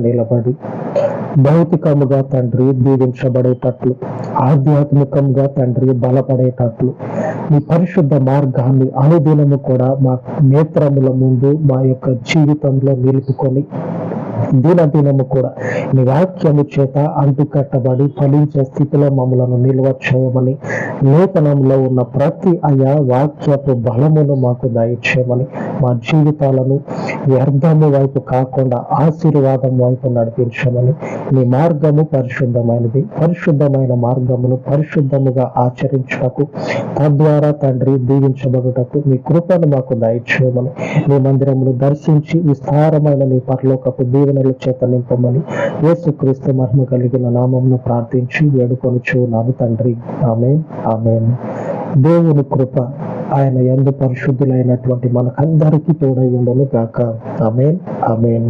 నిలబడి భౌతికముగా తండ్రి దీవించబడేటట్లు, ఆధ్యాత్మికంగా తండ్రి బలపడేటట్లు మీ పరిశుద్ధ మార్గాన్ని అనుదినము కూడా మా నేత్రముల ముందు మా యొక్క జీవితంలో నిలుపుకొని దినదినము కూడా నీ వాక్యము చేత అంటుకట్టబడి ఫలించే స్థితిలో మమ్మలను నిల్వ చేయమని, నూతనంలో ఉన్న ప్రతి అయా వాక్యపు బలమును మాకు దయచేయమని, మా జీవితాలను వ్యర్థము వైపు కాకుండా ఆశీర్వాదం వైపు నడిపించమని, నీ మార్గము పరిశుద్ధమైనది, పరిశుద్ధమైన మార్గమును పరిశుద్ధముగా ఆచరించుటకు, తద్వారా తండ్రి దీవించబడుటకు మీ కృపను మాకు దయచేయమని, నీ మందిరమును దర్శించి విస్తారమైన నీ పరలోకపు దీవెనల చేత నింపమని యేసుక్రీస్తు మహిమ కలిగిన నామమును ప్రార్థించి వేడుకొనుచున్నాను తండ్రి. ఆమేన్, ఆమేన్. దేవుని కృప ఆయన యందు పరిశుద్ధులైనటువంటి మనకందరికీ తోడై ఉండును గాక. ఆమేన్, ఆమేన్.